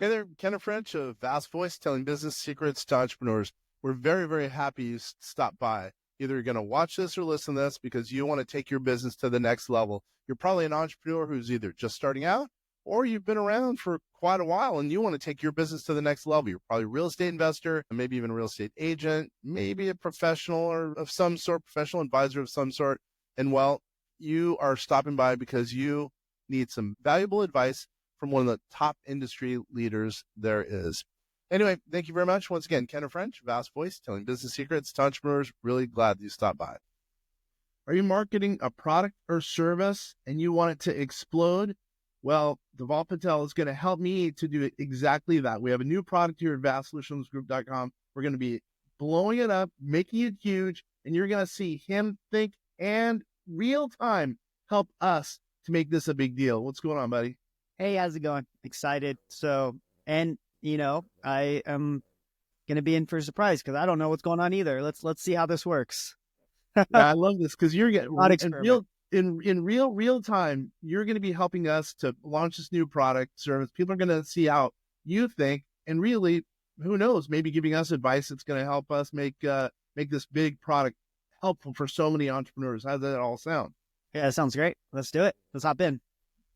Hey there, Kenneth French of Vast Voice, telling business secrets to entrepreneurs. We're very, very happy you stopped by. Either you're going to watch this or listen to this because you want to take your business to the next level. You're probably an entrepreneur who's either just starting out or you've been around for quite a while and you want to take your business to the next level. You're probably a real estate investor, maybe even a real estate agent, maybe a professional or of some sort, professional advisor of some sort. And well, you are stopping by because you need some valuable advice from one of the top industry leaders there is. Anyway, thank you very much. Once again, Kenneth French, Vast Voice, telling business secrets to entrepreneurs. Really glad that you stopped by. Are you marketing a product or service and you want it to explode? Well, Dhaval Patel is going to help me to do exactly that. We have a new product here at vastsolutionsgroup.com. We're going to be blowing it up, making it huge, and you're going to see him think and real time help us to make this a big deal. What's going on, buddy? Hey, how's it going? Excited. I am going to be in for a surprise because I don't know what's going on either. Let's see how this works. Yeah, I love this because you're getting in real time. You're going to be helping us to launch this new product service. People are going to see how you think, and really, who knows? Maybe giving us advice that's going to help us make this big product helpful for so many entrepreneurs. How does that all sound? Yeah, that sounds great. Let's do it. Let's hop in.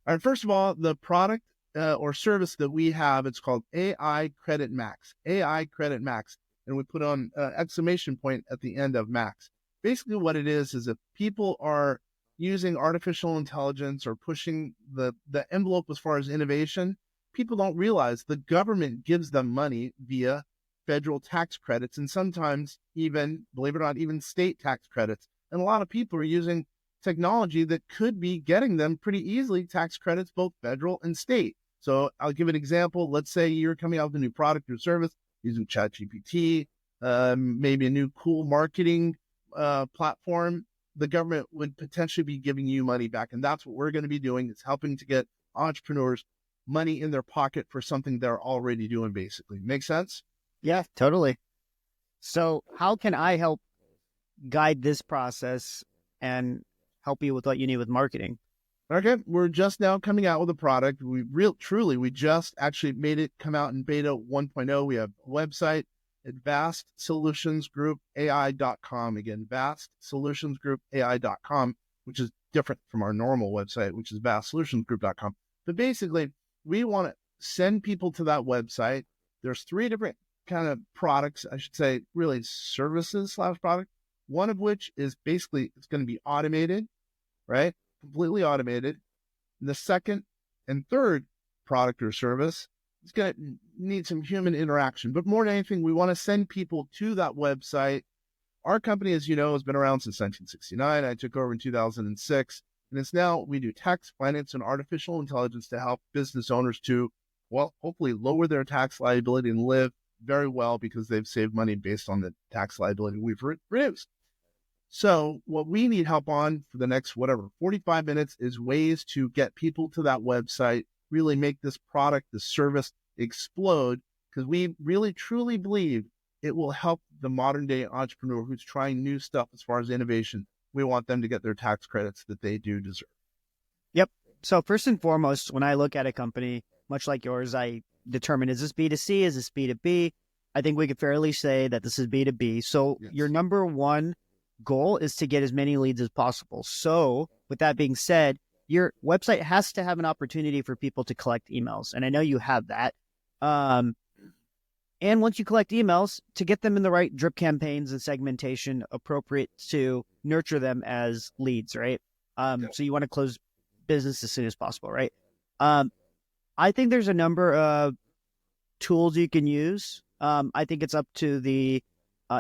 All right, first of all, the product or service that we have, it's called AI Credit Max. AI Credit Max. And we put on exclamation point at the end of Max. Basically what it is if people are using artificial intelligence or pushing the envelope as far as innovation, people don't realize the government gives them money via federal tax credits and sometimes even, believe it or not, even state tax credits. And a lot of people are using technology that could be getting them pretty easily tax credits, both federal and state. So I'll give an example. Let's say you're coming out with a new product or service using ChatGPT, maybe a new cool marketing platform. The government would potentially be giving you money back. And that's what we're going to be doing. It's helping to get entrepreneurs money in their pocket for something they're already doing, basically. Make sense? Yeah, totally. So how can I help guide this process and help you with what you need with marketing? Okay, we're just now coming out with a product. We just actually made it come out in beta 1.0. We have a website at vastsolutionsgroupai.com. Again, vastsolutionsgroupai.com, which is different from our normal website, which is vastsolutionsgroup.com. But basically, we want to send people to that website. There's 3 different kind of products, I should say, really services / product. One of which is basically, it's going to be automated, right? Completely automated. And the second and third product or service is going to need some human interaction. But more than anything, we want to send people to that website. Our company, as you know, has been around since 1969. I took over in 2006. And it's now, we do tax, finance, and artificial intelligence to help business owners to, well, hopefully lower their tax liability and live very well because they've saved money based on the tax liability we've reduced. So what we need help on for the next, 45 minutes is ways to get people to that website, really make this product, this service explode, because we really, truly believe it will help the modern day entrepreneur who's trying new stuff as far as innovation. We want them to get their tax credits that they do deserve. Yep. So first and foremost, when I look at a company, much like yours, I determine, is this B2C? Is this B2B? I think we could fairly say that this is B2B. So yes. Your number one goal is to get as many leads as possible. So with that being said, your website has to have an opportunity for people to collect emails. And I know you have that. And once you collect emails, to get them in the right drip campaigns and segmentation appropriate to nurture them as leads, right? So you want to close business as soon as possible, right? I think there's a number of tools you can use. I think it's up to the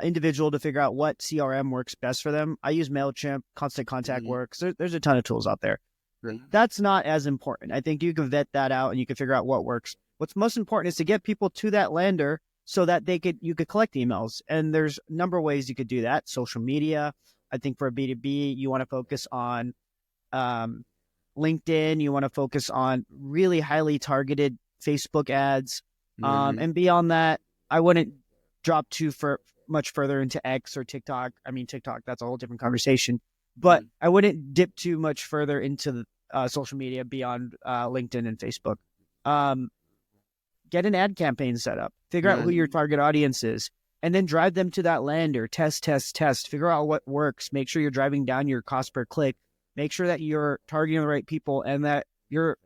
individual to figure out what CRM works best for them. I use MailChimp, Constant Contact works. There's a ton of tools out there. That's not as important. I think you can vet that out and you can figure out what works. What's most important is to get people to that lander so that you could collect emails. And there's a number of ways you could do that. Social media. I think for a B2B, you want to focus on LinkedIn. You want to focus on really highly targeted Facebook ads. And beyond that, I wouldn't drop much further into X or TikTok. I mean, TikTok, that's a whole different conversation. But I wouldn't dip too much further into social media beyond LinkedIn and Facebook. get an ad campaign set up, figure out who your target audience is, and then drive them to that lander, test, figure out what works, make sure you're driving down your cost per click, make sure that you're targeting the right people, and that your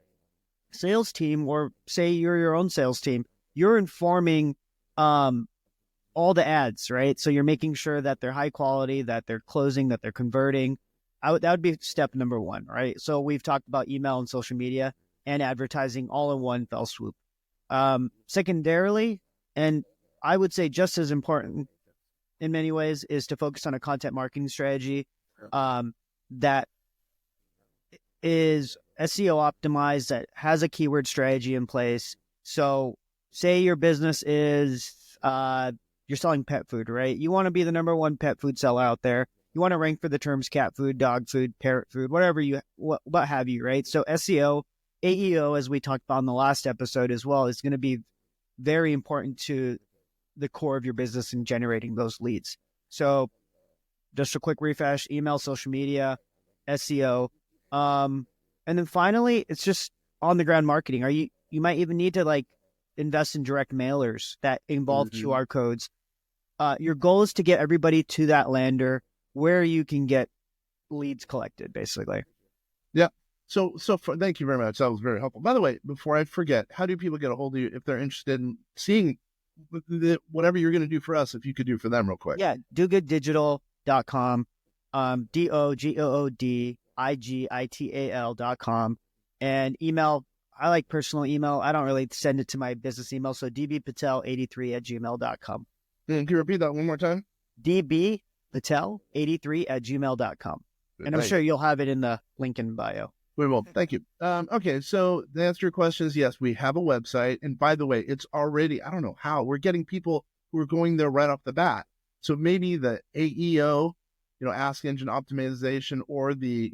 sales team, or say you're your own sales team, you're informing all the ads, right? So you're making sure that they're high quality, that they're closing, that they're converting. That would be step number one, right? So we've talked about email and social media and advertising all in one fell swoop. Secondarily, and I would say just as important in many ways, is to focus on a content marketing strategy that is SEO optimized, that has a keyword strategy in place. So say your business is, you're selling pet food, right? You want to be the number one pet food seller out there. You want to rank for the terms cat food, dog food, parrot food, whatever what have you, right? So SEO, AEO, as we talked about in the last episode as well, is going to be very important to the core of your business in generating those leads. So just a quick refresh: email, social media, SEO. And then finally, it's just on the ground marketing. You might even need to invest in direct mailers that involve QR codes. Your goal is to get everybody to that lander where you can get leads collected, basically. Yeah. So thank you very much. That was very helpful. By the way, before I forget, how do people get a hold of you if they're interested in seeing whatever you're going to do for us, if you could do for them real quick? Yeah. dogooddigital.com, DOGOODIGITAL.com, and email. I like personal email. I don't really send it to my business email. So dbpatel83@gmail.com. Can you repeat that one more time? dbpatel83@gmail.com. And I'm sure you'll have it in the link in bio. We will. Thank you. Okay. So to answer your questions, yes, we have a website. And by the way, it's already, I don't know how, we're getting people who are going there right off the bat. So maybe the AEO, Ask Engine Optimization, or the,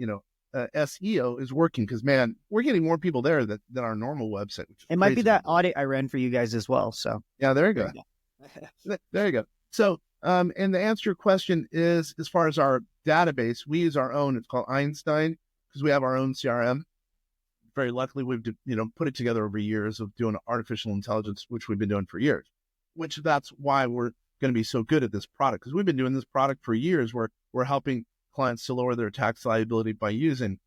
SEO is working, because, man, we're getting more people there than our normal website. Which is it might be that audit I ran for you guys as well. So yeah, there you go. There you go. So, and the answer to your question is, as far as our database, we use our own. It's called Einstein, because we have our own CRM. Very luckily, we've put it together over years of doing artificial intelligence, which we've been doing for years. Which that's why we're going to be so good at this product, because we've been doing this product for years. Where we're helping clients to lower their tax liability by using,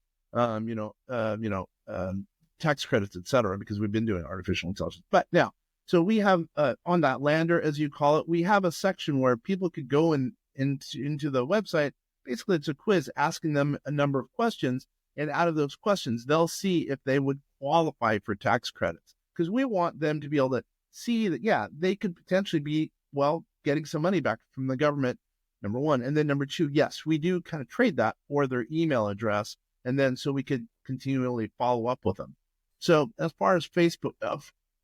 tax credits, et cetera, because we've been doing artificial intelligence. But now, so we have on that lander, as you call it, we have a section where people could go into the website. Basically, it's a quiz asking them a number of questions, and out of those questions, they'll see if they would qualify for tax credits, because we want them to be able to see that, yeah, they could potentially be, getting some money back from the government, number one. And then number two, yes, we do kind of trade that for their email address, and then so we could continually follow up with them. So as far as Facebook,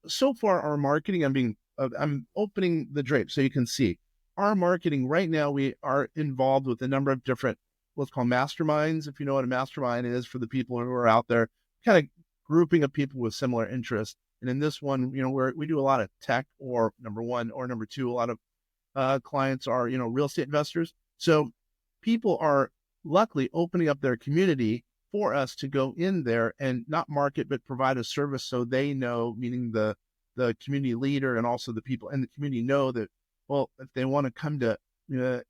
so far our marketing, I'm opening the drape so you can see our marketing right now. We are involved with a number of different, what's called masterminds. If you know what a mastermind is, for the people who are out there, kind of grouping of people with similar interests. And in this one, we do a lot of tech, or number one, or number two, a lot of clients are, real estate investors. So people are luckily opening up their community for us to go in there and not market, but provide a service, so they know, meaning the community leader and also the people in the community know that, well, if they want to come to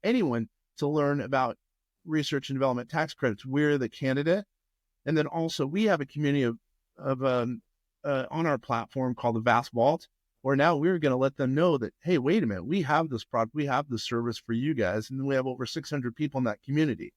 anyone to learn about research and development tax credits, we're the candidate. And then also we have a community of on our platform called the Vast Vault, where now we're going to let them know that, hey, wait a minute, we have this product, we have this service for you guys. And then we have over 600 people in that community.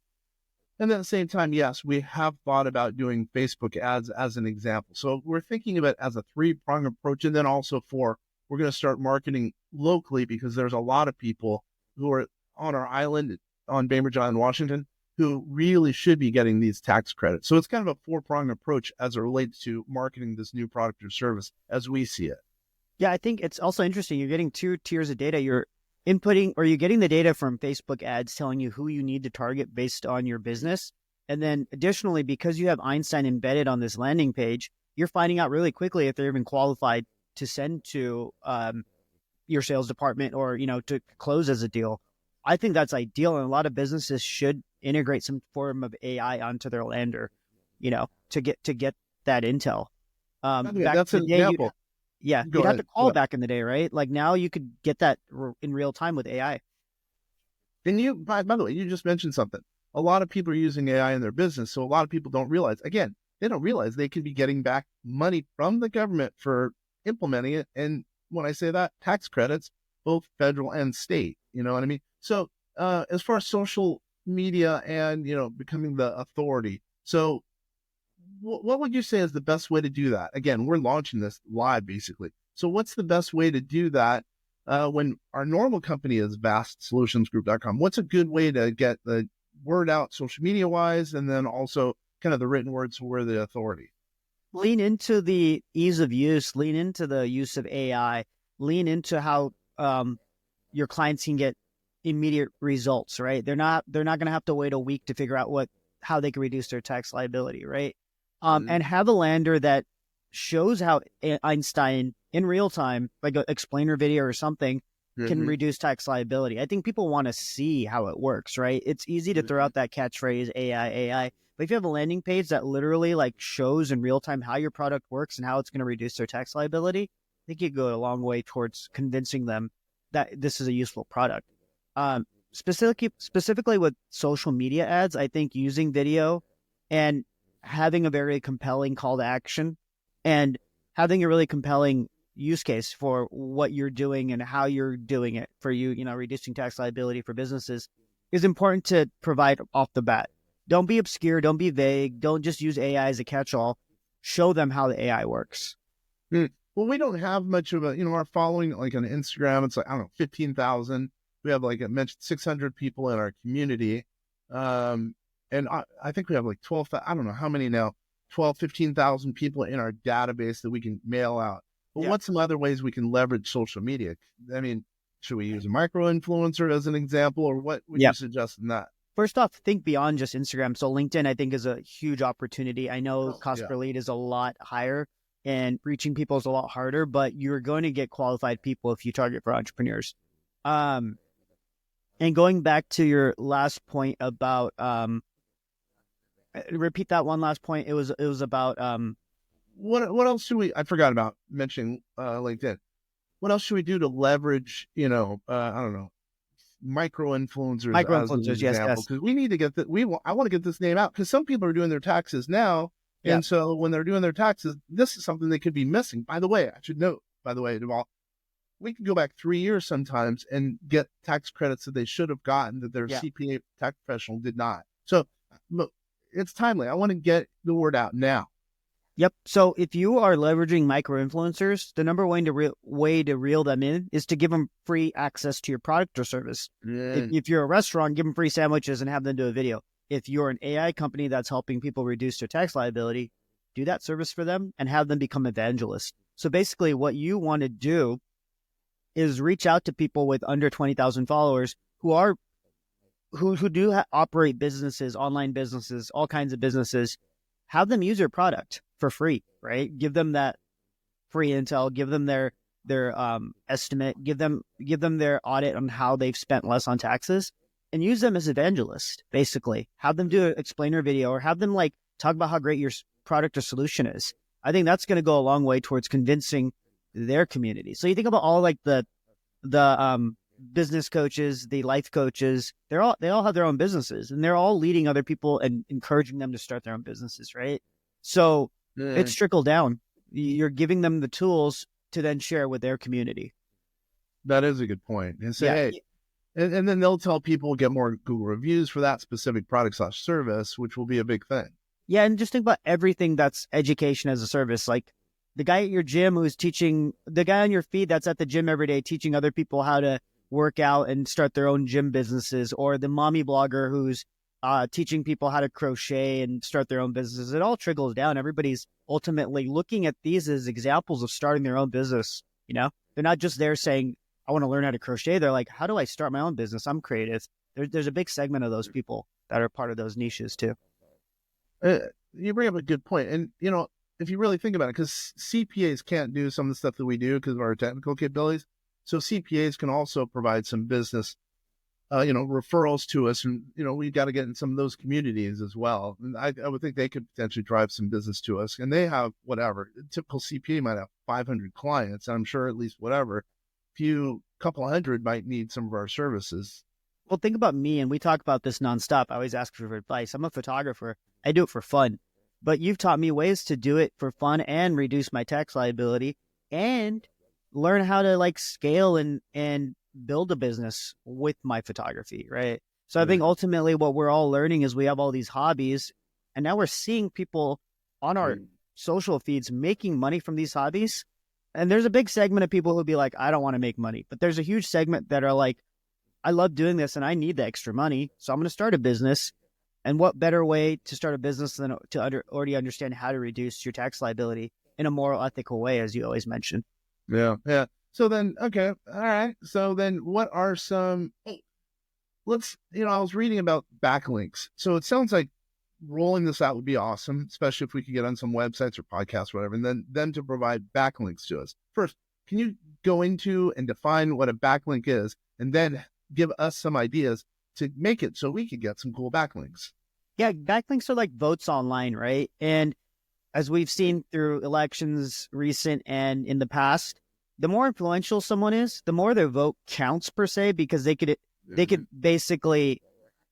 And then at the same time, yes, we have thought about doing Facebook ads as an example. So we're thinking of it as a three-pronged approach. And then also we're going to start marketing locally, because there's a lot of people who are on our island, on Bainbridge Island, Washington, who really should be getting these tax credits. So it's kind of a four-pronged approach as it relates to marketing this new product or service as we see it. Yeah, I think it's also interesting. You're getting two tiers of data. You're inputting, or you're getting the data from Facebook ads telling you who you need to target based on your business. And then additionally, because you have Einstein embedded on this landing page, you're finding out really quickly if they're even qualified to send to your sales department, or, to close as a deal. I think that's ideal. And a lot of businesses should integrate some form of AI onto their lander, to get that intel. That's an example. Yeah, Go you'd have to ahead. call back in the day, right? Like now you could get that in real time with AI. And by the way, you just mentioned something. A lot of people are using AI in their business. So a lot of people don't realize, again, they don't realize they could be getting back money from the government for implementing it. And when I say that, tax credits, both federal and state, you know what I mean? So as far as social media and, becoming the authority. So what would you say is the best way to do that? Again, we're launching this live basically. So what's the best way to do that when our normal company is vastsolutionsgroup.com? What's a good way to get the word out social media wise, and then also kind of the written words who we're the authority? Lean into the ease of use, lean into the use of AI, lean into how your clients can get immediate results, right? They're not going to have to wait a week to figure out how they can reduce their tax liability, right? And have a lander that shows how Einstein in real time, like an explainer video or something, can reduce tax liability. I think people want to see how it works, right? It's easy to throw out that catchphrase, AI. But if you have a landing page that literally like shows in real time how your product works and how it's going to reduce their tax liability, I think you go a long way towards convincing them that this is a useful product. Specifically with social media ads, I think using video and having a very compelling call to action and having a really compelling use case for what you're doing and how you're doing it for reducing tax liability for businesses is important to provide off the bat. Don't be obscure. Don't be vague. Don't just use AI as a catch-all. Show them how the AI works. Well, we don't have much of our following, like on Instagram, it's like, I don't know, 15,000. We have, like I mentioned, 600 people in our community. And I think we have like 12, I don't know how many now, 12, 15,000 people in our database that we can mail out. But what's some other ways we can leverage social media? I mean, should we use a micro influencer as an example, or what would you suggest in that? First off, think beyond just Instagram. So LinkedIn, I think, is a huge opportunity. I know cost per lead is a lot higher and reaching people is a lot harder, but you're going to get qualified people if you target for entrepreneurs. And going back to your last point about, repeat that one last point. It was about, what else should I forgot about mentioning LinkedIn. What else should we do to leverage, I don't know, micro influencers, yes. Because we need to get that. I want to get this name out because some people are doing their taxes now. And so when they're doing their taxes, this is something they could be missing. By the way, I should note, Dhaval, we can go back 3 years sometimes and get tax credits that they should have gotten that their CPA tax professional did not. So look, it's timely. I want to get the word out now. Yep. So if you are leveraging micro influencers, the number one way to reel them in is to give them free access to your product or service. If you're a restaurant, give them free sandwiches and have them do a video. If you're an AI company that's helping people reduce their tax liability, do that service for them and have them become evangelists. So basically what you want to do is reach out to people with under 20,000 followers who do operate businesses, online businesses, all kinds of businesses. Have them use your product for free, right? Give them that free intel, give them their estimate, give them their audit on how they've spent less on taxes, and use them as evangelists, basically. Have them do an explainer video or have them like talk about how great your product or solution is. I think that's going to go a long way towards convincing their community. So you think about all like the business coaches, the life coaches, they all have their own businesses and they're all leading other people and encouraging them to start their own businesses, right? So it's trickle down. You're giving them the tools to then share with their community. That is a good point. And say, hey, and then they'll tell people, get more Google reviews for that specific product/service, which will be a big thing. Yeah. And just think about everything that's education as a service. Like the guy at your gym who's teaching, the guy on your feed that's at the gym every day, teaching other people how to work out and start their own gym businesses, or the mommy blogger who's teaching people how to crochet and start their own businesses. It all trickles down. Everybody's ultimately looking at these as examples of starting their own business. They're not just there saying, I want to learn how to crochet. They're like, how do I start my own business? I'm creative. There's a big segment of those people that are part of those niches too. You bring up a good point. And, if you really think about it, because CPAs can't do some of the stuff that we do because of our technical capabilities. So CPAs can also provide some business referrals to us, and we've got to get in some of those communities as well. And I would think they could potentially drive some business to us. And they have whatever typical CPA might have 500 clients. I'm sure at least couple hundred might need some of our services. Well, think about me, and we talk about this nonstop. I always ask for advice. I'm a photographer. I do it for fun, but you've taught me ways to do it for fun and reduce my tax liability and learn how to scale and build a business with my photography, right? So I think ultimately what we're all learning is we have all these hobbies, and now we're seeing people on our social feeds making money from these hobbies. And there's a big segment of people who'll be like, I don't want to make money. But there's a huge segment that are like, I love doing this and I need the extra money, so I'm going to start a business. And what better way to start a business than to already understand how to reduce your tax liability in a moral, ethical way, as you always mentioned. Yeah. So then, okay, all right. So then what are some, I was reading about backlinks. So it sounds like rolling this out would be awesome, especially if we could get on some websites or podcasts or whatever, and then them to provide backlinks to us. First, can you go into and define what a backlink is, and then give us some ideas to make it so we could get some cool backlinks? Yeah, backlinks are like votes online, right? And as we've seen through elections recent and in the past, the more influential someone is, the more their vote counts per se, because they could basically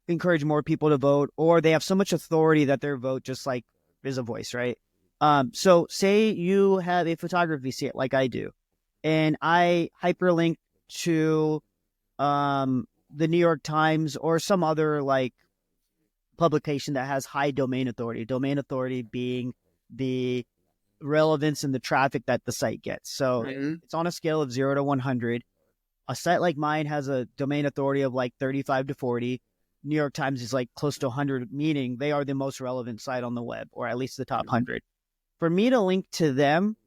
encourage more people to vote, or they have so much authority that their vote just is a voice, right? So say you have a photography site like I do, and I hyperlink to the New York Times or some other publication that has high domain authority being the relevance and the traffic that the site gets. So it's on a scale of 0 to 100. A site like mine has a domain authority of 35 to 40. New York Times is close to 100, meaning they are the most relevant site on the web, or at least the top 100. For me to link to them,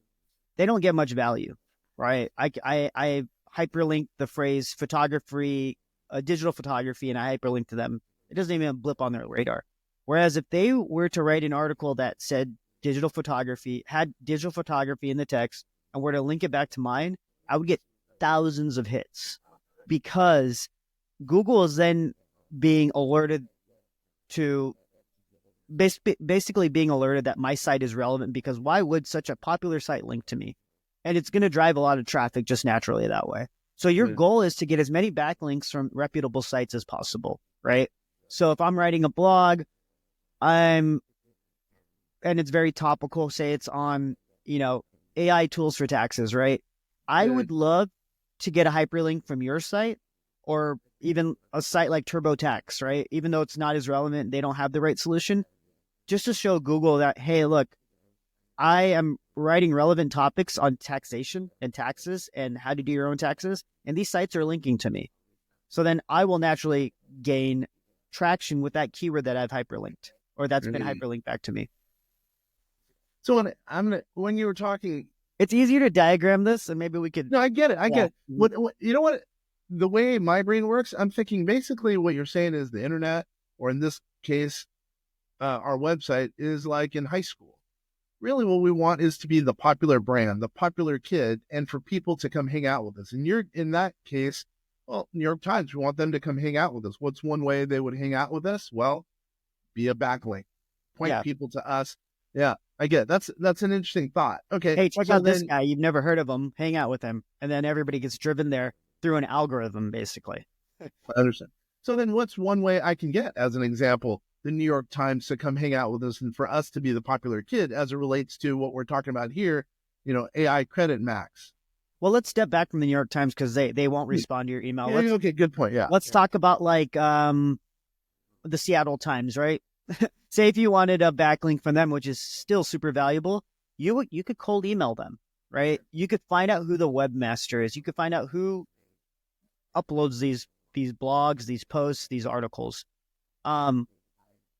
they don't get much value, right? I hyperlink the phrase photography, digital photography, and I hyperlink to them. It doesn't even blip on their radar. Whereas if they were to write an article that said digital photography, had digital photography in the text, and were to link it back to mine, I would get thousands of hits, because Google is then being alerted to basically being alerted that my site is relevant, because why would such a popular site link to me? And it's going to drive a lot of traffic just naturally that way. So your goal is to get as many backlinks from reputable sites as possible, right? So if I'm writing a blog, and it's very topical, say it's on, AI tools for taxes, right? I would love to get a hyperlink from your site, or even a site like TurboTax, right? Even though it's not as relevant, they don't have the right solution, just to show Google that, hey, look, I am writing relevant topics on taxation and taxes and how to do your own taxes, and these sites are linking to me. So then I will naturally gain traction with that keyword that I've hyperlinked, or that's been hyperlinked back to me. So when you were talking, it's easier to diagram this, and maybe we could. No, I get it. I get it. What you know what? The way my brain works, I'm thinking basically what you're saying is the internet, or in this case, our website, is like in high school. Really, what we want is to be the popular brand, the popular kid, and for people to come hang out with us. And in that case, well, New York Times, we want them to come hang out with us. What's one way they would hang out with us? Well, be a backlink, point people to us. Yeah, I get it. That's an interesting thought. Okay. Hey, check out this guy. You've never heard of him. Hang out with him. And then everybody gets driven there through an algorithm, basically. I understand. So then what's one way I can get, as an example, the New York Times to come hang out with us, and for us to be the popular kid as it relates to what we're talking about here, AI credit max? Well, let's step back from the New York Times, because they won't respond to your email. Okay, good point. Yeah. Let's talk about the Seattle Times, right? Say if you wanted a backlink from them, which is still super valuable, you could cold email them, right? You could find out who the webmaster is. You could find out who uploads these blogs, these posts, these articles. And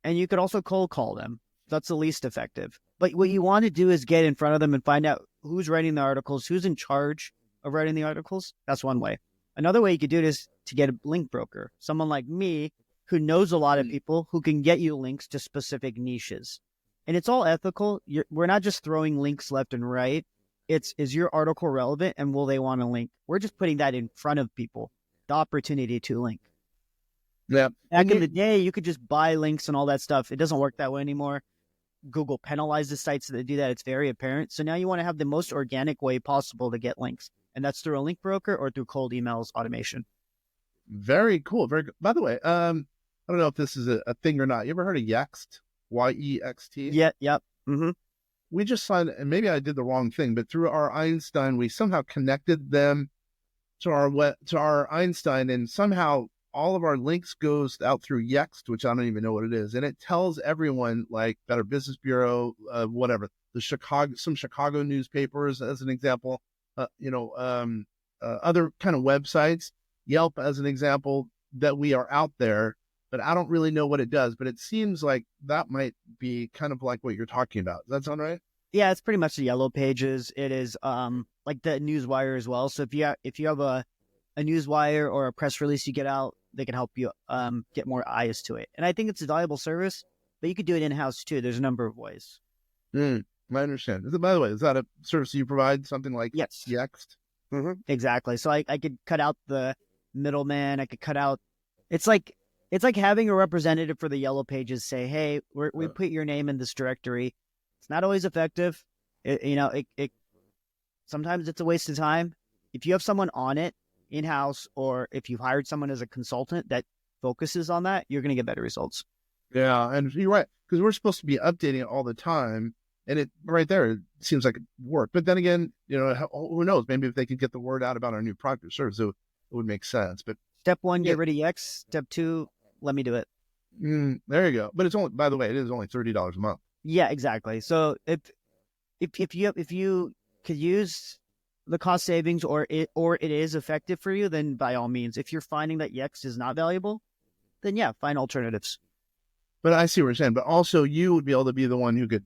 you could also cold call them. That's the least effective. But what you want to do is get in front of them and find out who's writing the articles, who's in charge of writing the articles. That's one way. Another way you could do it is to get a link broker, someone like me who knows a lot of people, who can get you links to specific niches. And it's all ethical. We're not just throwing links left and right. Is your article relevant, and will they want to link? We're just putting that in front of people, the opportunity to link. Yeah. Back in the day, you could just buy links and all that stuff. It doesn't work that way anymore. Google penalizes sites that do that. It's very apparent. So now you want to have the most organic way possible to get links. And that's through a link broker or through cold emails automation. Very cool. Very good. By the way, I don't know if this is a thing or not. You ever heard of Yext? Yext? Yeah. Yep. Mm-hmm. We just signed, and maybe I did the wrong thing, but through our Einstein, we somehow connected them to our Einstein, and somehow all of our links goes out through Yext, which I don't even know what it is, and it tells everyone, like Better Business Bureau, whatever, some Chicago newspapers as an example, other kind of websites, Yelp as an example, that we are out there. But I don't really know what it does. But it seems like that might be kind of like what you're talking about. Does that sound right? Yeah, it's pretty much the yellow pages. It is like the newswire as well. So if you have a newswire or a press release you get out, they can help you get more eyes to it. And I think it's a valuable service, but you could do it in-house too. There's a number of ways. I understand. By the way, is that a service you provide, something like Yes. Yext? Mm-hmm. Exactly. So I could cut out the middleman. I could cut out. It's like having a representative for the yellow pages say, "Hey, we put your name in this directory." It's not always effective. It sometimes it's a waste of time. If you have someone on it in-house, or if you've hired someone as a consultant that focuses on that, you're going to get better results. Yeah, and you're right, because we're supposed to be updating it all the time, and it right there, it seems like it worked. But then again, who knows? Maybe if they could get the word out about our new product or service, it would make sense. But step one, get rid of Yext. Step two, let me do it. There you go. But it's only, by the way, it is only $30 a month. Yeah, exactly. So if you could use the cost savings, or it is effective for you, then by all means. If you're finding that Yext is not valuable, then yeah, find alternatives. But I see what you're saying. But also, you would be able to be the one who could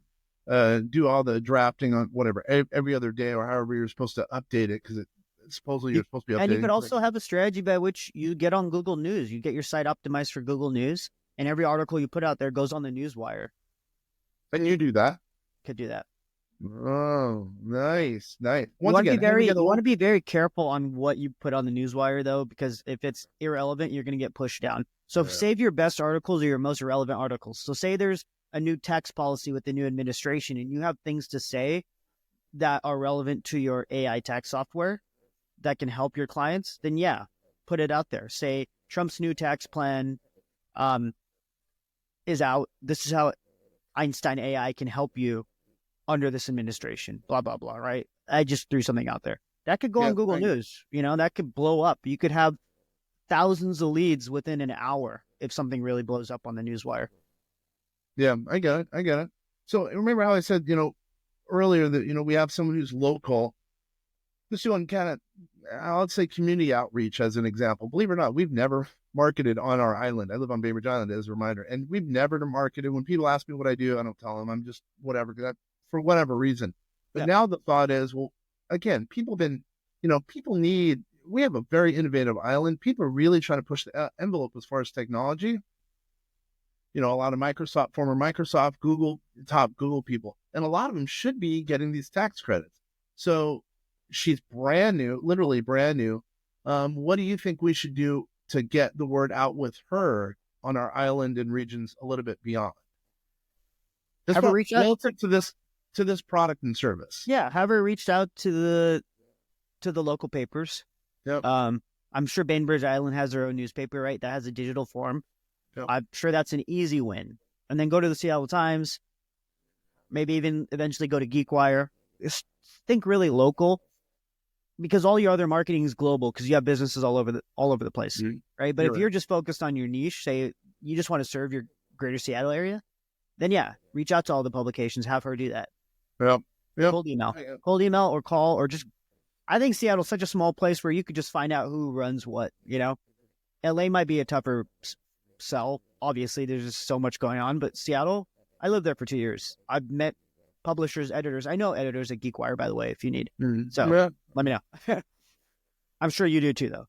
do all the drafting on whatever every other day, or however you're supposed to update it, because supposedly you're supposed to be updating. And you could also have a strategy by which you get on Google News. You get your site optimized for Google News, and every article you put out there goes on the newswire. And you do that? Could do that. Oh, nice. You want to be very careful on what you put on the newswire, though, because if it's irrelevant, you're going to get pushed down. So save your best articles or your most relevant articles. So say there's a new tax policy with the new administration, and you have things to say that are relevant to your AI tax software that can help your clients, then yeah, put it out there. Say Trump's new tax plan is out. This is how Einstein AI can help you under this administration, blah, blah, blah, right? I just threw something out there. That could go on Google News. That could blow up. You could have thousands of leads within an hour if something really blows up on the newswire. Yeah, I get it. So remember how I said, earlier that, we have someone who's local, just doing kind of, let's say, community outreach as an example. Believe it or not, we've never marketed on our island. I live on Bainbridge Island, as a reminder, and we've never marketed. When people ask me what I do, I don't tell them. I'm just whatever, for whatever reason. But now the thought is, well, again, we have a very innovative island. People are really trying to push the envelope as far as technology. A lot of former Microsoft, top Google people, and a lot of them should be getting these tax credits. So she's brand new, literally brand new. What do you think we should do to get the word out with her on our island and regions a little bit beyond? Have her reach out to this product and service. Yeah, have her reached out to the local papers. Yep. I'm sure Bainbridge Island has their own newspaper, right? That has a digital form. Yep. I'm sure that's an easy win. And then go to the Seattle Times, maybe even eventually go to GeekWire. Just think really local, because all your other marketing is global, because you have businesses all over the place, right? But you're just focused on your niche, say you just want to serve your greater Seattle area, then yeah, reach out to all the publications, have her do that. Yep. Cold email or call, or just, I think Seattle's such a small place where you could just find out who runs what, LA might be a tougher sell. Obviously, there's just so much going on, but Seattle, I lived there for 2 years. I've met publishers, editors. I know editors at GeekWire, by the way, if you need. So let me know. I'm sure you do too, though.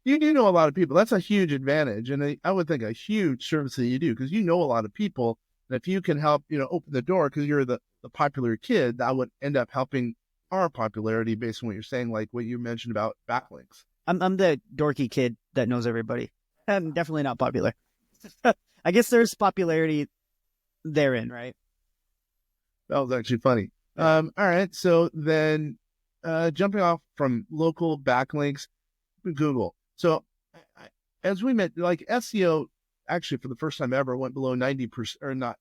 You do know a lot of people. That's a huge advantage. And I would think a huge service that you do, because you know a lot of people. And if you can help, open the door, because you're the popular kid, that would end up helping our popularity based on what you're saying, like what you mentioned about backlinks. I'm the dorky kid that knows everybody. Definitely not popular. I guess there's popularity therein, right? That was actually funny. All right. So then jumping off from local backlinks, Google. So as we met, like SEO, actually for the first time ever went below 90%, or not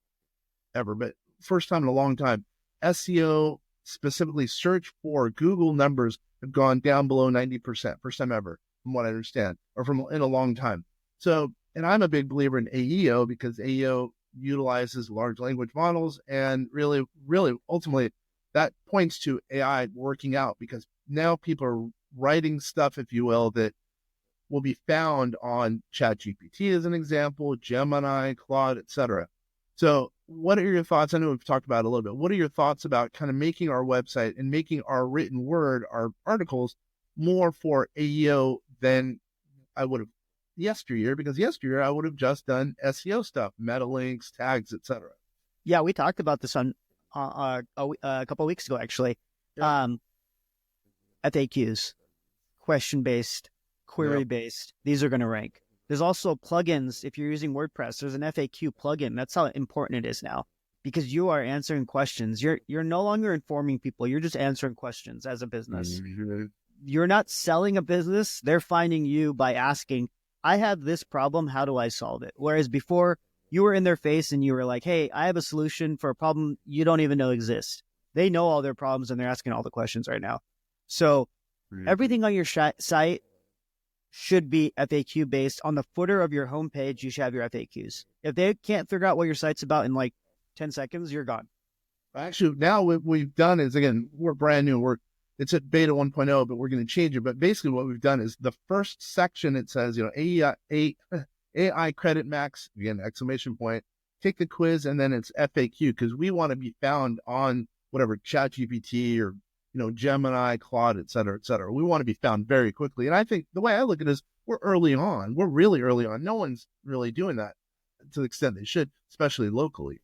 ever, but first time in a long time. SEO, specifically search for Google numbers, have gone down below 90%, first time ever, from what I understand, or from in a long time. So, and I'm a big believer in AEO because AEO utilizes large language models, and really, ultimately, that points to AI working out because now people are writing stuff, if you will, that will be found on ChatGPT as an example, Gemini, Claude, etc. So what are your thoughts? I know we've talked about it a little bit. What are your thoughts about kind of making our website and making our written word, our articles, more for AEO than I would have yesteryear? Because yesteryear I would have just done SEO stuff, meta links, tags, etc. Yeah, we talked about this on a couple of weeks ago, actually. Yeah. FAQs, question-based, query-based. These are going to rank. There's also plugins. If you're using WordPress, there's an FAQ plugin. That's how important it is now because you are answering questions. You're no longer informing people. You're just answering questions as a business. Mm-hmm. You're not selling a business. They're finding you by asking, I have this problem. How do I solve it? Whereas before, you were in their face and you were like, hey, I have a solution for a problem you don't even know exists. They know all their problems and they're asking all the questions right now. So everything on your site should be FAQ based. On the footer of your homepage, you should have your FAQs. If they can't figure out what your site's about in like 10 seconds, you're gone. Actually, now what we've done is, again, we're brand new. It's at beta 1.0, but we're going to change it. But basically what we've done is the first section, it says, AI credit max, again, exclamation point, take the quiz, and then it's FAQ because we want to be found on whatever ChatGPT or Gemini, Claude, et cetera, et cetera. We want to be found very quickly. And I think the way I look at it is we're early on. We're really early on. No one's really doing that to the extent they should, especially locally.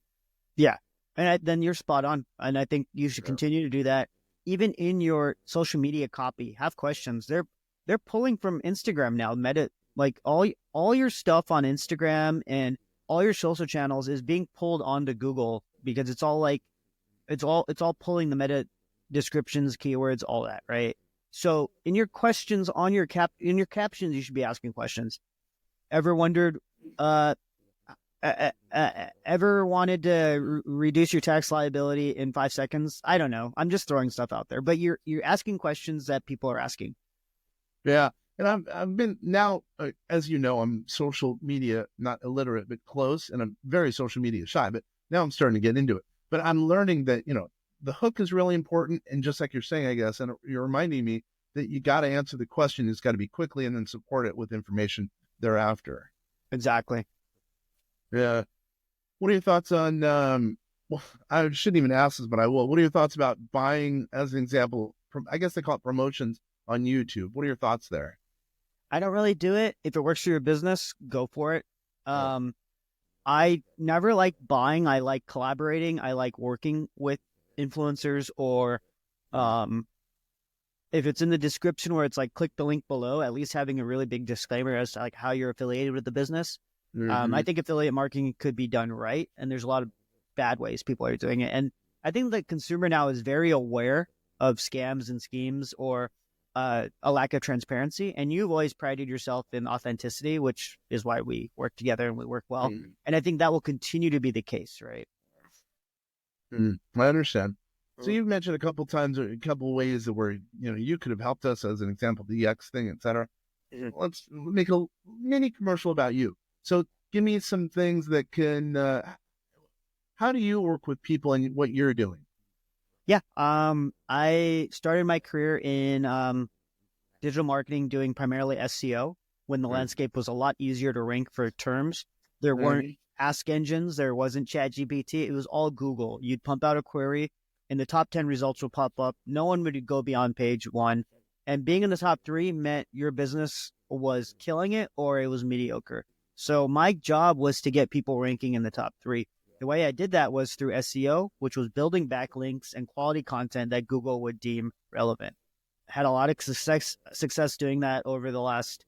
Yeah. And then you're spot on. And I think you should continue to do that. Even in your social media copy, have questions. They're pulling from Instagram now. Meta, like all your stuff on Instagram and all your social channels is being pulled onto Google because it's all pulling the meta descriptions, keywords, all that, right? So in your questions on your in your captions, you should be asking questions. Ever wondered, ever wanted to reduce your tax liability in 5 seconds? I don't know. I'm just throwing stuff out there, but you're asking questions that people are asking. Yeah. And I've been now, as you know, I'm social media, not illiterate, but close. And I'm very social media shy, but now I'm starting to get into it. But I'm learning that, the hook is really important. And just like you're saying, I guess, and you're reminding me that you got to answer the question. It's got to be quickly and then support it with information thereafter. Exactly. Yeah. What are your thoughts on, well, I shouldn't even ask this, but I will. What are your thoughts about buying, as an example, I guess they call it promotions on YouTube? What are your thoughts there? I don't really do it. If it works for your business, go for it. I never like buying. I like collaborating. I like working with influencers, or if it's in the description where it's like click the link below, at least having a really big disclaimer as to like how you're affiliated with the business. Mm-hmm. I think affiliate marketing could be done right, and there's a lot of bad ways people are doing it. And I think the consumer now is very aware of scams and schemes or a lack of transparency. And you've always prided yourself in authenticity, which is why we work together and we work well. Mm-hmm. And I think that will continue to be the case, right? I understand. So you've mentioned a couple times, a couple ways that where you could have helped us, as an example, the Yext thing, etc. Mm-hmm. Let's make a mini commercial about you. So give me some things that can. How do you work with people and what you're doing? Yeah, I started my career in digital marketing, doing primarily SEO when the landscape was a lot easier to rank for terms. There weren't ask engines. There wasn't ChatGPT. It was all Google. You'd pump out a query and the top 10 results would pop up. No one would go beyond page 1. And being in the top 3 meant your business was killing it or it was mediocre. So my job was to get people ranking in the top 3. The way I did that was through SEO, which was building backlinks and quality content that Google would deem relevant. Had a lot of success doing that over the last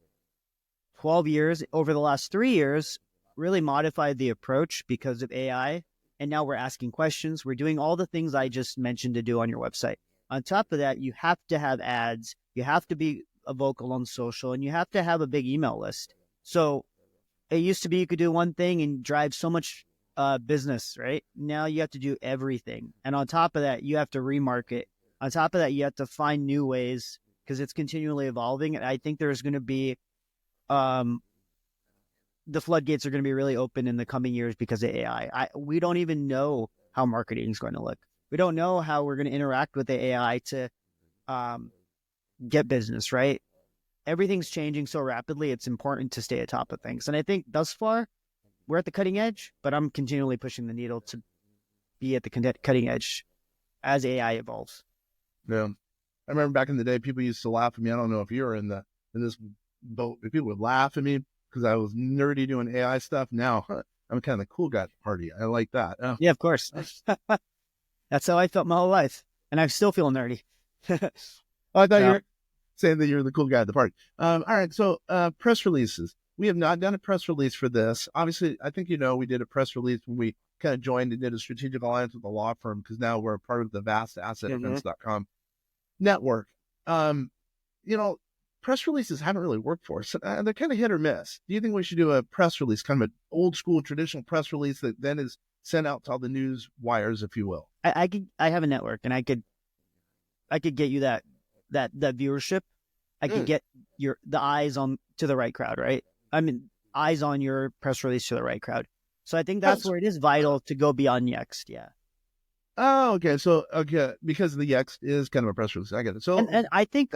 12 years, over the last 3 years, really modified the approach because of AI. And now we're asking questions. We're doing all the things I just mentioned to do on your website. On top of that, you have to have ads. You have to be vocal on social, and you have to have a big email list. So it used to be you could do one thing and drive so much business, right? Now you have to do everything. And on top of that, you have to remarket. On top of that, you have to find new ways because it's continually evolving. And I think there's going to be the floodgates are going to be really open in the coming years because of AI. We don't even know how marketing is going to look. We don't know how we're going to interact with the AI to get business, right? Everything's changing so rapidly. It's important to stay atop of things. And I think thus far, we're at the cutting edge, but I'm continually pushing the needle to be at the cutting edge as AI evolves. Yeah. I remember back in the day, people used to laugh at me. I don't know if you were in this boat, but people would laugh at me because I was nerdy doing AI stuff. Now I'm kind of the cool guy at the party. I like that. Yeah, of course. That's how I felt my whole life. And I still feel nerdy. I thought you were saying that you're the cool guy at the party. All right. So press releases. We have not done a press release for this. Obviously, I think, we did a press release when we kind of joined and did a strategic alliance with a law firm because now we're a part of the vast assetdefense.com network. Press releases haven't really worked for us. They're kind of hit or miss. Do you think we should do a press release, kind of an old school traditional press release that then is sent out to all the news wires, if you will? I have a network and I could get you that viewership. I could get the eyes on to the right crowd, right? I mean, eyes on your press release to the right crowd. So I think that's where it is vital to go beyond Yext. Yeah. Oh, okay. So, because the Yext is kind of a press release. I get it. So, and I think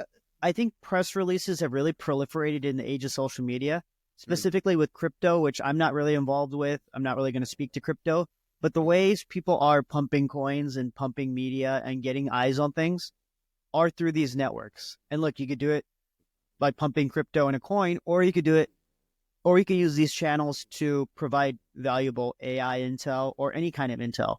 press releases have really proliferated in the age of social media, specifically with crypto, which I'm not really involved with. I'm not really going to speak to crypto, but the ways people are pumping coins and pumping media and getting eyes on things are through these networks. And look, you could do it by pumping crypto in a coin, or you could use these channels to provide valuable AI intel or any kind of intel.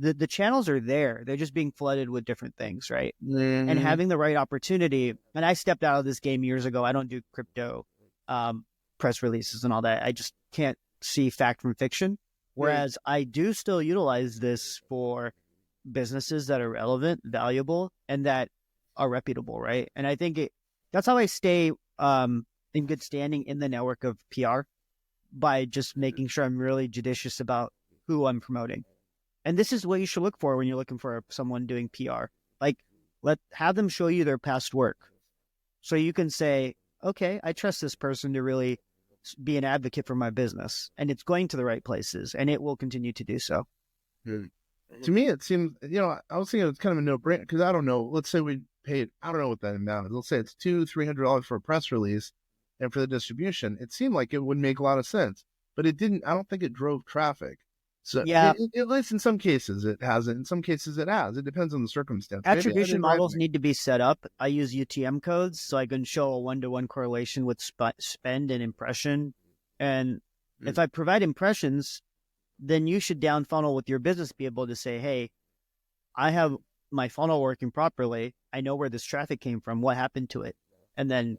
The channels are there. They're just being flooded with different things, right? Mm-hmm. And having the right opportunity. And I stepped out of this game years ago. I don't do crypto press releases and all that. I just can't see fact from fiction. Whereas I do still utilize this for businesses that are relevant, valuable, and that are reputable, right? And I think that's how I stay in good standing in the network of PR, by just making sure I'm really judicious about who I'm promoting. And this is what you should look for when you're looking for someone doing PR. Like, have them show you their past work. So you can say, okay, I trust this person to really be an advocate for my business. And it's going to the right places, and it will continue to do so. To me, it seems, I was thinking it's kind of a no-brainer because I don't know. Let's say we paid, I don't know what that amount is. Let's say it's $200-$300 for a press release and for the distribution. It seemed like it would make a lot of sense, but it didn't. I don't think it drove traffic. So yeah, at least in some cases it hasn't. In some cases it has. It depends on the circumstance. Attribution models need to be set up. I use UTM codes so I can show a one-to-one correlation with spend and impression. And if I provide impressions, then you should down funnel with your business be able to say, hey, I have my funnel working properly. I know where this traffic came from. What happened to it? And then,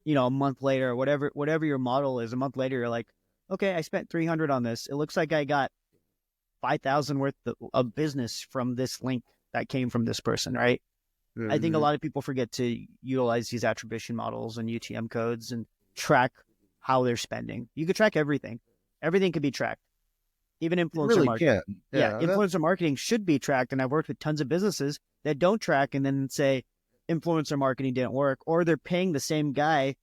a month later, whatever your model is, a month later, you're like, okay, I spent $300 on this. It looks like I got 5,000 worth of business from this link that came from this person, right? Mm-hmm. I think a lot of people forget to utilize these attribution models and UTM codes and track how they're spending. You could track everything. Everything can be tracked. Even influencer marketing. Yeah, influencer marketing should be tracked. And I've worked with tons of businesses that don't track and then say influencer marketing didn't work, or they're paying the same guy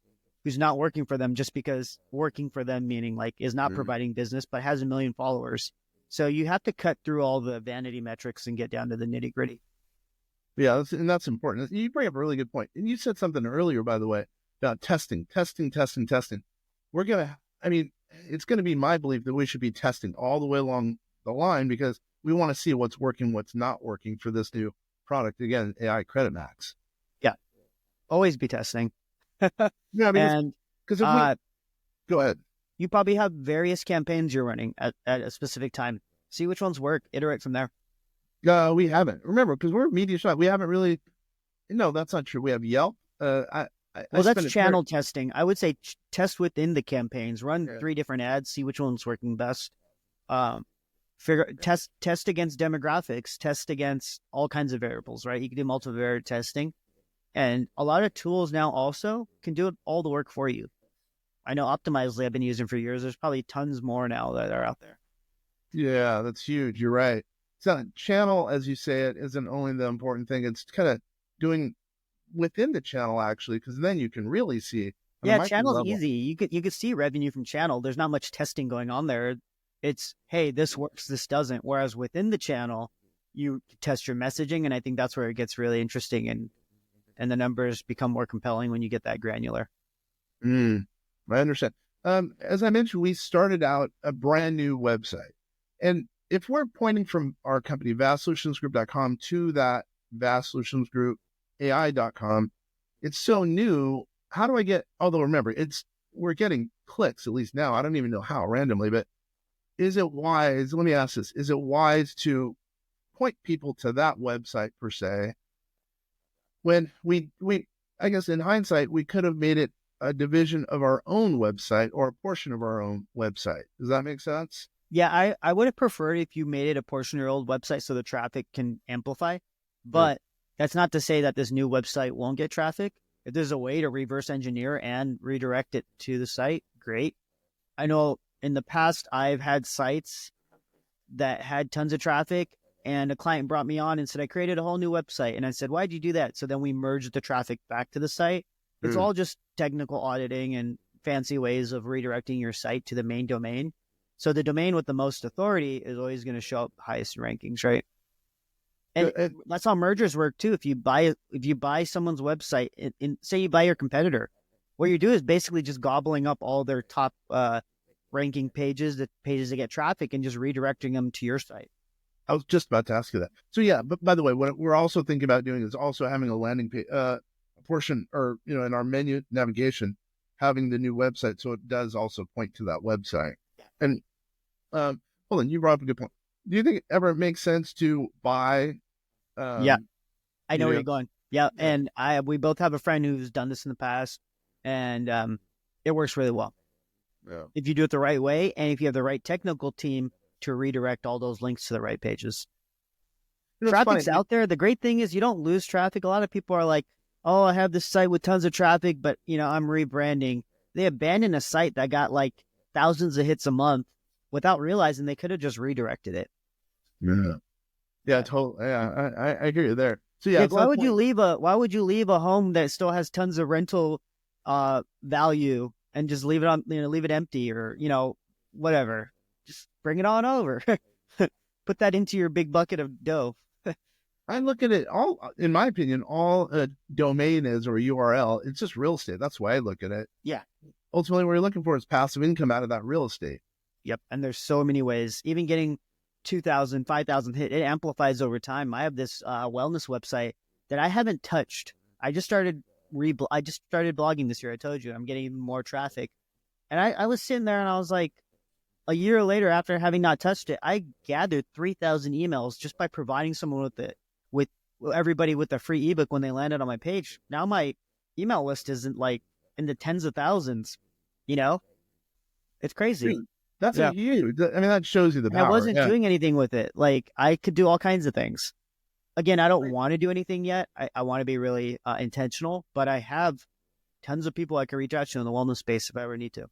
who's not working for them just because working for them, meaning like is not providing business, but has 1 million followers. So you have to cut through all the vanity metrics and get down to the nitty gritty. Yeah, that's important. You bring up a really good point. And you said something earlier, by the way, about testing. It's going to be my belief that we should be testing all the way along the line because we want to see what's working, what's not working for this new product. Again, AI Credit Max. Yeah. Always be testing. Yeah, because go ahead. You probably have various campaigns you're running at a specific time. See which ones work. Iterate from there. We haven't. Remember, because we're a media shop. We haven't really. No, that's not true. We have Yelp. Well, that's channel testing. I would say test within the campaigns. Run 3 different ads, see which one's working best. Test against demographics, test against all kinds of variables, right? You can do multivariate testing. And a lot of tools now also can do all the work for you. I know Optimizely I've been using for years. There's probably tons more now that are out there. Yeah, that's huge. You're right. So channel, as you say it, isn't only the important thing. It's kind of doing within the channel, actually, because then you can really see. Yeah, channel's easy. You could see revenue from channel. There's not much testing going on there. It's, hey, this works, this doesn't. Whereas within the channel, you test your messaging, and I think that's where it gets really interesting, and the numbers become more compelling when you get that granular. I understand. As I mentioned, we started out a brand new website. And if we're pointing from our company, vastsolutionsgroup.com, to that vastsolutionsgroup.ai.com, it's so new. How do I get, although remember, we're getting clicks, at least now. I don't even know how, randomly, but is it wise, let me ask this, is it wise to point people to that website per se, when we I guess in hindsight, we could have made it a division of our own website or a portion of our own website? Does that make sense? Yeah, I would have preferred if you made it a portion of your old website so the traffic can amplify. But that's not to say that this new website won't get traffic. If there's a way to reverse engineer and redirect it to the site, great. I know in the past, I've had sites that had tons of traffic, and a client brought me on and said, I created a whole new website. And I said, why'd you do that? So then we merged the traffic back to the site. It's all just technical auditing and fancy ways of redirecting your site to the main domain. So the domain with the most authority is always going to show up highest in rankings, right? And that's how mergers work too. If you buy someone's website, say you buy your competitor, what you do is basically just gobbling up all their top ranking pages, the pages that get traffic, and just redirecting them to your site. I was just about to ask you that. So yeah, but by the way, what we're also thinking about doing is also having a landing page, a portion, or in our menu navigation, having the new website, so it does also point to that website. And hold on, you brought up a good point. Do you think it ever makes sense to buy? Yeah, I know where you're going. Yeah, and we both have a friend who's done this in the past, and it works really well. Yeah. If you do it the right way, and if you have the right technical team to redirect all those links to the right pages. Traffic's out there. The great thing is you don't lose traffic. A lot of people are like, oh, I have this site with tons of traffic, but I'm rebranding. They abandoned a site that got like thousands of hits a month without realizing they could have just redirected it. Yeah, totally. Yeah, I hear you there. So yeah, why would you leave a home that still has tons of rental value and just leave it on, leave it empty, or whatever? Just bring it on over. Put that into your big bucket of dough. I look at it all, in my opinion, all a domain is, or a URL, it's just real estate. That's why I look at it. Yeah. Ultimately, what you're looking for is passive income out of that real estate. Yep. And there's so many ways. Even getting 2,000, 5,000 hit, it amplifies over time. I have this wellness website that I haven't touched. I just started blogging this year. I told you I'm getting even more traffic. And I was sitting there and I was like, a year later, after having not touched it, I gathered 3,000 emails just by providing someone with everybody with a free ebook when they landed on my page. Now my email list isn't like in the tens of thousands. It's crazy. That's huge. I mean, that shows you the power. I wasn't doing anything with it. Like, I could do all kinds of things. Again, I don't want to do anything yet. I want to be really intentional, but I have tons of people I can reach out to in the wellness space if I ever need to.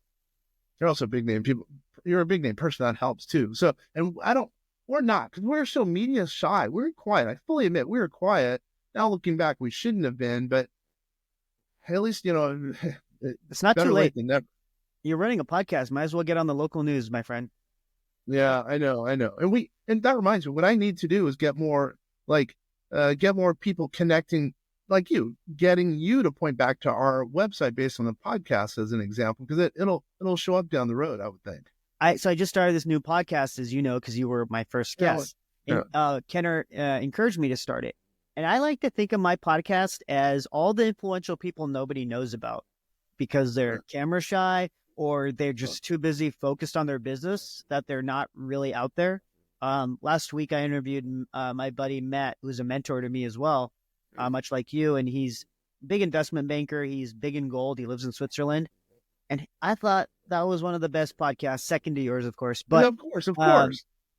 You're also a big name people. You're a big name person. That helps too. So, and we're not, because we're so media shy. We're quiet. I fully admit we were quiet. Now looking back, we shouldn't have been, but at least, it's not too late. You're running a podcast. Might as well get on the local news, my friend. Yeah, I know. And that reminds me, what I need to do is get more people connecting, like you, getting you to point back to our website based on the podcast as an example, because it'll show up down the road, I would think. So I just started this new podcast, as you know, because you were my first guest. Kenner encouraged me to start it. And I like to think of my podcast as all the influential people nobody knows about because they're camera shy, or they're just too busy focused on their business that they're not really out there. Last week, I interviewed my buddy Matt, who's a mentor to me as well, much like you. And he's big investment banker. He's big in gold. He lives in Switzerland. And I thought that was one of the best podcasts, second to yours, of course. But of course.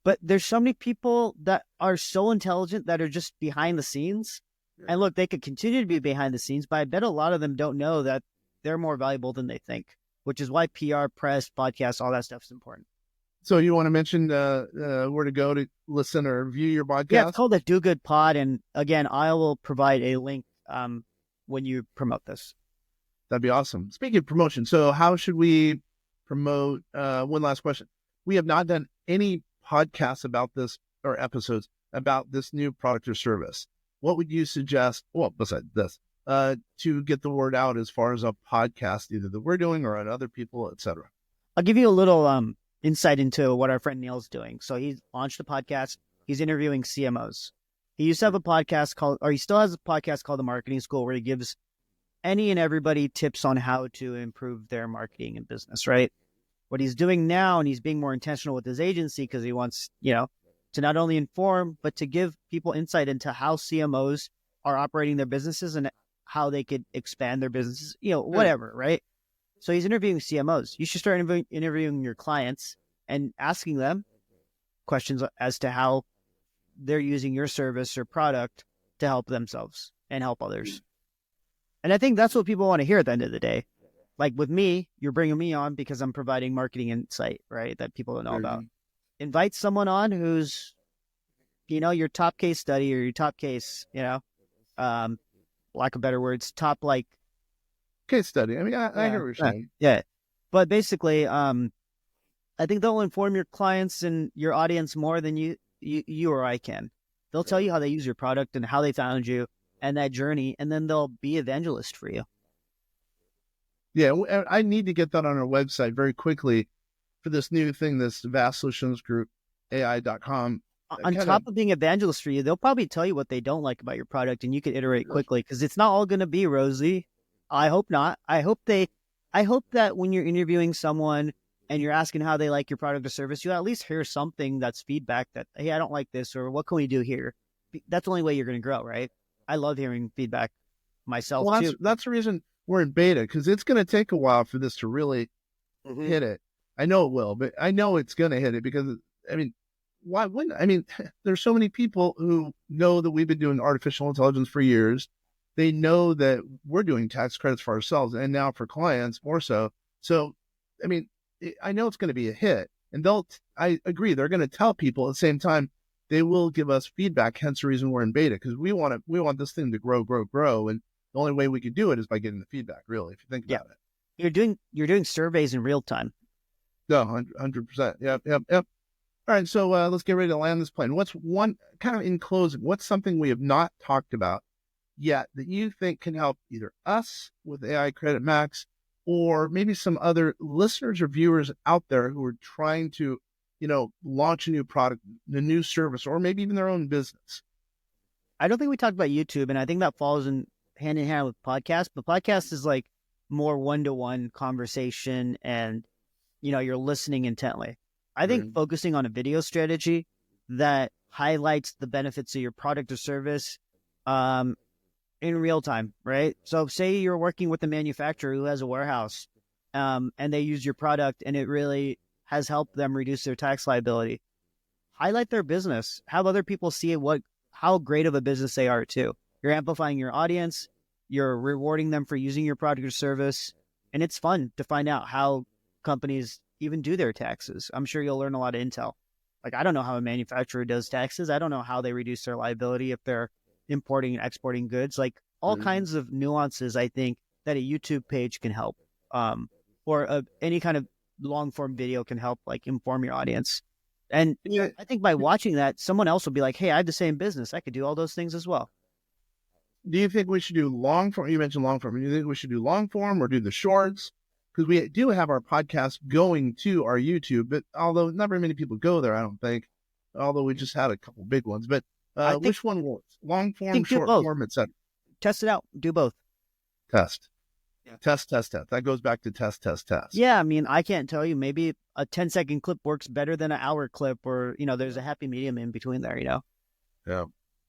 But there's so many people that are so intelligent that are just behind the scenes. And look, they could continue to be behind the scenes, but I bet a lot of them don't know that they're more valuable than they think, which is why PR, press, podcasts, all that stuff is important. So you want to mention where to go to listen or view your podcast? Yeah, it's called the Do Good Pod. And again, I will provide a link when you promote this. That'd be awesome. Speaking of promotion, so how should we promote? One last question. We have not done any podcasts about this or episodes about this new product or service. What would you suggest, well, besides this, to get the word out as far as a podcast, either that we're doing or on other people, et cetera? I'll give you a little insight into what our friend Neil's doing. So he's launched a podcast. He's interviewing CMOs. He used to have a podcast called, or he still has a podcast called The Marketing School, where he gives any and everybody tips on how to improve their marketing and business, right? What he's doing now, and he's being more intentional with his agency because he wants, to not only inform, but to give people insight into how CMOs are operating their businesses and how they could expand their businesses, whatever, right? So he's interviewing CMOs. You should start interviewing your clients and asking them questions as to how they're using your service or product to help themselves and help others. And I think that's what people want to hear at the end of the day. Like with me, you're bringing me on because I'm providing marketing insight, right? That people don't know about. Invite someone on who's, your top case study or your top case, lack of better words, top case study. I mean, I hear what you're saying. Yeah. But basically, I think they'll inform your clients and your audience more than you or I can. They'll tell you how they use your product and how they found you and that journey, and then they'll be evangelist for you. Yeah, I need to get that on our website very quickly for this new thing, this Vast Solutions Group, AI.com. On top of being evangelist for you, they'll probably tell you what they don't like about your product, and you can iterate quickly because it's not all going to be rosy. I hope not. I hope that when you're interviewing someone and you're asking how they like your product or service, you at least hear something that's feedback that, hey, I don't like this, or what can we do here? That's the only way you're going to grow, right? I love hearing feedback myself, too. That's the reason we're in beta, because it's going to take a while for this to really hit it. I know it will, but I know it's going to hit it because, why wouldn't? There's so many people who know that we've been doing artificial intelligence for years. They know that we're doing tax credits for ourselves and now for clients more so. So, I know it's going to be a hit, and I agree, they're going to tell people at the same time. They will give us feedback, hence the reason we're in beta, because we want this thing to grow. And the only way we could do it is by getting the feedback, really, if you think about it. You're doing surveys in real time. No, 100%. Yep. All right, so let's get ready to land this plane. What's one, kind of in closing, what's something we have not talked about yet that you think can help either us with AI Credit Max or maybe some other listeners or viewers out there who are trying to launch a new product, a new service, or maybe even their own business? I don't think we talked about YouTube, and I think that falls in hand with podcasts, but podcast is like more one-to-one conversation and, you're listening intently. I think focusing on a video strategy that highlights the benefits of your product or service in real time, right? So say you're working with a manufacturer who has a warehouse and they use your product and it really has helped them reduce their tax liability. Highlight their business. Have other people see how great of a business they are too. You're amplifying your audience. You're rewarding them for using your product or service. And it's fun to find out how companies even do their taxes. I'm sure you'll learn a lot of intel. Like, I don't know how a manufacturer does taxes. I don't know how they reduce their liability if they're importing and exporting goods. Like all kinds of nuances, I think, that a YouTube page can help. Or any kind of long form video can help inform your audience. And I think by watching that, someone else will be like, hey, I have the same business. I could do all those things as well. Do you think we should do long form? You mentioned long form. Do you think we should do long form or do the shorts? Because we do have our podcast going to our YouTube, but although not very many people go there, I don't think, although we just had a couple big ones, but which one works? Long form, short form, etc. Test it out. Do both. Test. Yeah. Test. That goes back to test. Yeah, I can't tell you. Maybe a 10-second clip works better than an hour clip, or, there's a happy medium in between there, Yeah.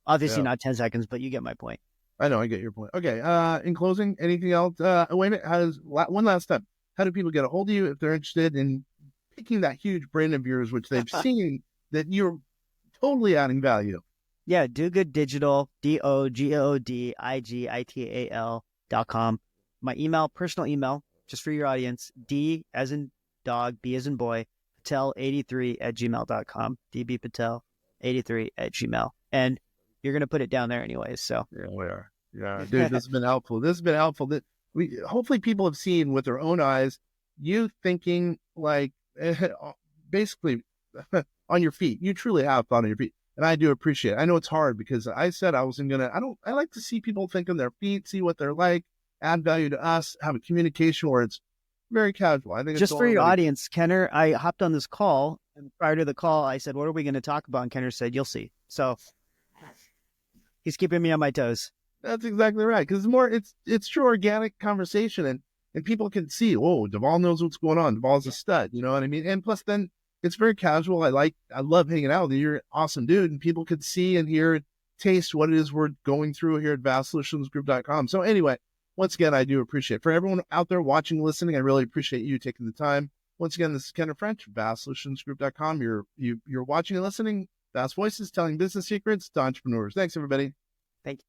Obviously not 10 seconds, but you get my point. I know, I get your point. Okay. In closing, anything else? Wait a minute. One last step. How do people get a hold of you if they're interested in picking that huge brand of yours, which they've seen that you're totally adding value? Yeah, Do Good Digital, DOGOODIGITAL.com. My email, personal email, just for your audience, D as in dog, B as in boy, Patel83@gmail.com. DB Patel83@gmail. And you're going to put it down there anyways. So yeah, we are. Yeah, dude, this has been helpful. This has been helpful. That hopefully people have seen with their own eyes, you thinking like basically on your feet. You truly have thought on your feet. And I do appreciate it. I know it's hard because I said I wasn't going to, I like to see people think on their feet, see what they're like, add value to us, have a communication where it's very casual. I think just for your audience, Kenner, I hopped on this call, and prior to the call, I said, what are we going to talk about? And Kenner said, you'll see. So he's keeping me on my toes. That's exactly right. Because it's true organic conversation, and people can see, oh, Dhaval knows what's going on. Dhaval's a stud, you know what I mean? And plus then it's very casual. I love hanging out with you. You're an awesome dude, and people could see and hear, taste what it is we're going through here at vastsolutionsgroup.com. So anyway, once again, I do appreciate it. For everyone out there watching, listening, I really appreciate you taking the time. Once again, this is Kenner French, vastsolutionsgroup.com. You're watching and listening. Vast Voices, telling business secrets to entrepreneurs. Thanks, everybody. Thank you.